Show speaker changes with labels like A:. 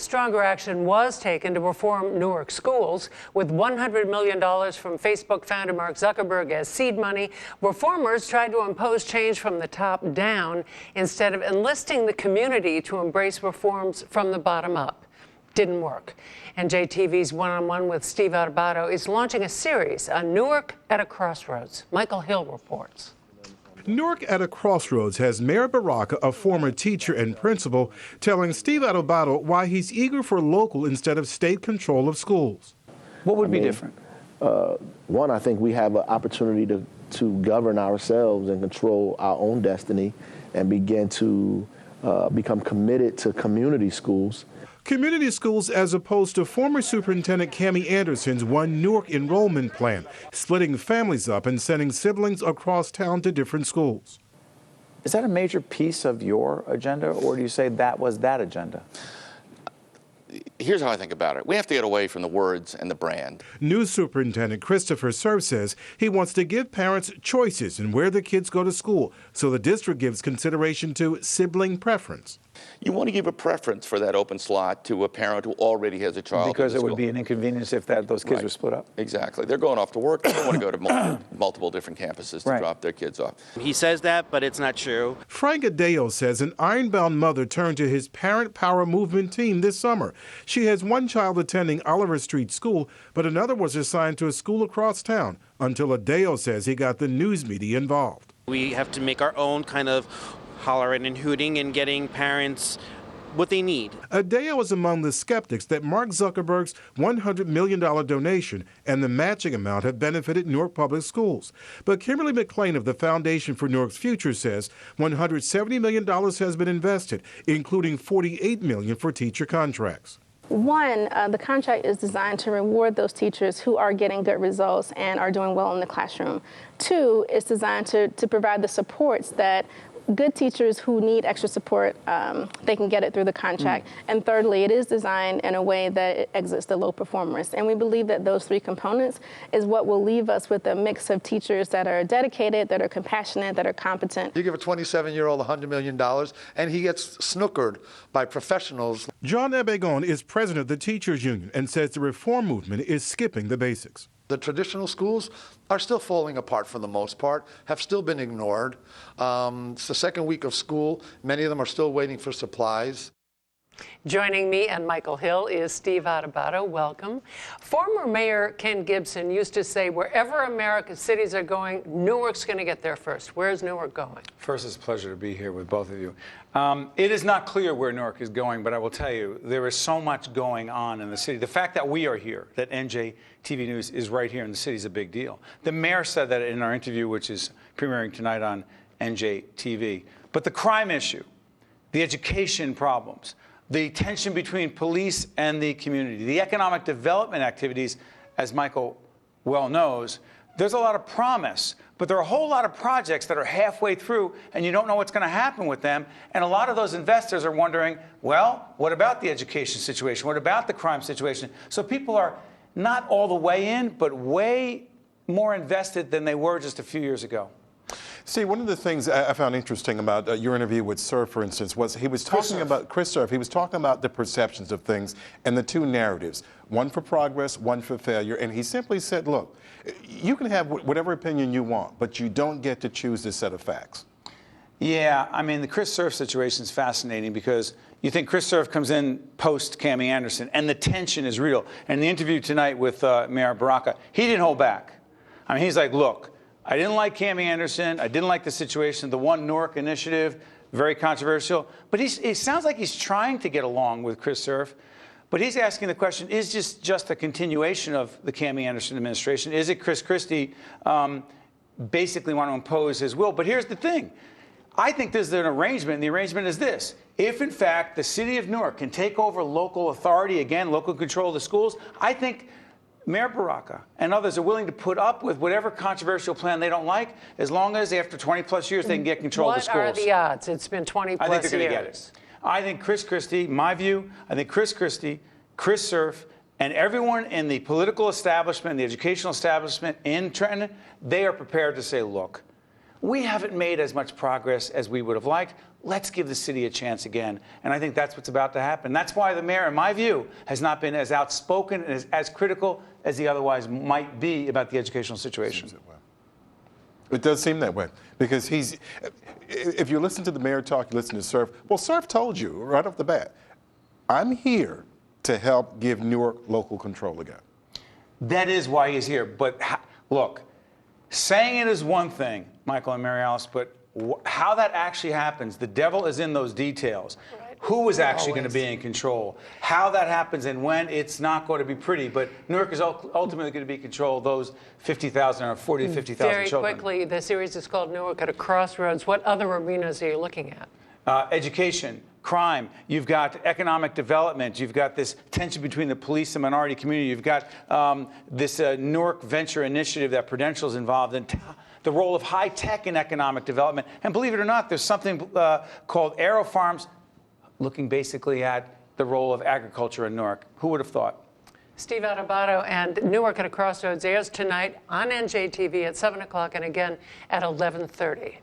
A: Stronger action was taken to reform Newark schools. With $100 million from Facebook founder Mark Zuckerberg as seed money, reformers tried to impose change from the top down instead of enlisting the community to embrace reforms from the bottom up. Didn't work. NJTV's One-on-One with Steve Adubato is launching a series on Newark at a Crossroads. Michael Hill reports.
B: Newark at a Crossroads has Mayor Baraka, a former teacher and principal, telling Steve Adubato why he's eager for local instead of state control of schools.
C: What would be different?
D: One, I think we have an opportunity to govern ourselves and control our own destiny and begin to become committed to community schools.
B: Community schools as opposed to former Superintendent Cammie Anderson's One Newark enrollment plan, splitting families up and sending siblings across town to different schools.
C: Is that a major piece of your agenda, or do you say that was that agenda?
E: Here's how I think about it. We have to get away from the words and the brand.
B: New Superintendent Christopher Cerf says he wants to give parents choices in where the kids go to school, so the district gives consideration to sibling preference.
E: You want to give a preference for that open slot to a parent who already has a child.
C: Because it would
E: school.
C: be an inconvenience if those kids were split up.
E: Exactly. They're going off to work. They don't want to go to multiple different campuses to drop their kids off.
F: He says that, but it's not true.
B: Frank Adeo says an ironbound mother turned to his Parent Power Movement team this summer. She has one child attending Oliver Street School, but another was assigned to a school across town until Adeo says he got the news media involved.
F: We have to make our own kind of hollering and hooting and getting parents what they need.
B: Adeo is among the skeptics that Mark Zuckerberg's $100 million donation and the matching amount have benefited Newark Public Schools. But Kimberly McLean of the Foundation for Newark's Future says $170 million has been invested, including $48 million for teacher contracts.
G: One, the contract is designed to reward those teachers who are getting good results and are doing well in the classroom. Two, it's designed to provide the supports that good teachers who need extra support, they can get it through the contract. And thirdly, it is designed in a way that it exits the low performers. And we believe that those three components is what will leave us with a mix of teachers that are dedicated, that are compassionate, that are competent.
H: You give a 27-year-old $100 million, and he gets snookered by professionals.
B: John Ebegon is president of the Teachers Union and says the reform movement is skipping the basics.
H: The traditional schools are still falling apart for the most part, have still been ignored. It's the second week of school. Many of them are still waiting for supplies.
A: Joining me and Michael Hill is Steve Adubato. Welcome. Former Mayor Ken Gibson used to say, wherever America's cities are going, Newark's going to get there first. Where's Newark going?
C: First, it's a pleasure to be here with both of you. It is not clear where Newark is going, but I will tell you, there is so much going on in the city. The fact that we are here, that NJTV News is right here in the city is a big deal. The mayor said that in our interview, which is premiering tonight on NJTV. But the crime issue, the education problems, the tension between police and the community, the economic development activities, as Michael well knows, there's a lot of promise, but there are a whole lot of projects that are halfway through and you don't know what's going to happen with them. And a lot of those investors are wondering, well, what about the education situation? What about the crime situation? So people are not all the way in, but way more invested than they were just a few years ago.
B: See, one of the things I found interesting about your interview with Cerf, for instance, was he was talking about Chris Cerf. He was talking about the perceptions of things and the two narratives, one for progress, one for failure. And he simply said, look, you can have whatever opinion you want, but you don't get to choose this set of facts.
C: Yeah, I mean, the Chris Cerf situation is fascinating because you think Chris Cerf comes in post Cammie Anderson, and the tension is real. And the interview tonight with Mayor Baraka, he didn't hold back. I mean, he's like, look, I didn't like Cammie Anderson. I didn't like the situation. The One Newark initiative, very controversial. But it sounds like he's trying to get along with Chris Cerf. But he's asking the question, is this just a continuation of the Cammie Anderson administration? Is it Chris Christie basically want to impose his will? But here's the thing. I think there's an arrangement, and the arrangement is this. If, in fact, the city of Newark can take over local authority, again, local control of the schools, I think Mayor Baraka and others are willing to put up with whatever controversial plan they don't like, as long as after 20-plus years they can get control of the schools.
A: What are the odds? It's been 20-plus years.
C: I think they're going to get it. I think Chris Christie, my view, I think Chris Christie, Chris Cerf, and everyone in the political establishment, the educational establishment in Trenton, they are prepared to say, look, we haven't made as much progress as we would have liked. Let's give the city a chance again. And I think that's what's about to happen. That's why the mayor, in my view, has not been as outspoken and as critical as he otherwise might be about the educational situation.
B: It does seem that way because if you listen to the mayor talk, you listen to Surf. Well, Surf told you right off the bat, I'm here to help give Newark local control again.
C: That is why he's here. But look, saying it is one thing, Michael and Mary Alice, but how that actually happens, the devil is in those details. Right. Who is actually going to be in control? How that happens and when, it's not going to be pretty. But Newark is ultimately going to be in control of those 50,000 or 40 to 50,000 children.
A: Very quickly, the series is called Newark At A Crossroads. What other arenas are you looking at?
C: Education, crime, you've got economic development, you've got this tension between the police and minority community, you've got this Newark Venture Initiative that Prudential is involved in, the role of high tech in economic development. And believe it or not, there's something called Aero Farms, looking basically at the role of agriculture in Newark. Who would have thought?
A: Steve Adubato, and Newark At A Crossroads airs tonight on NJTV at 7 o'clock and again at 11:30.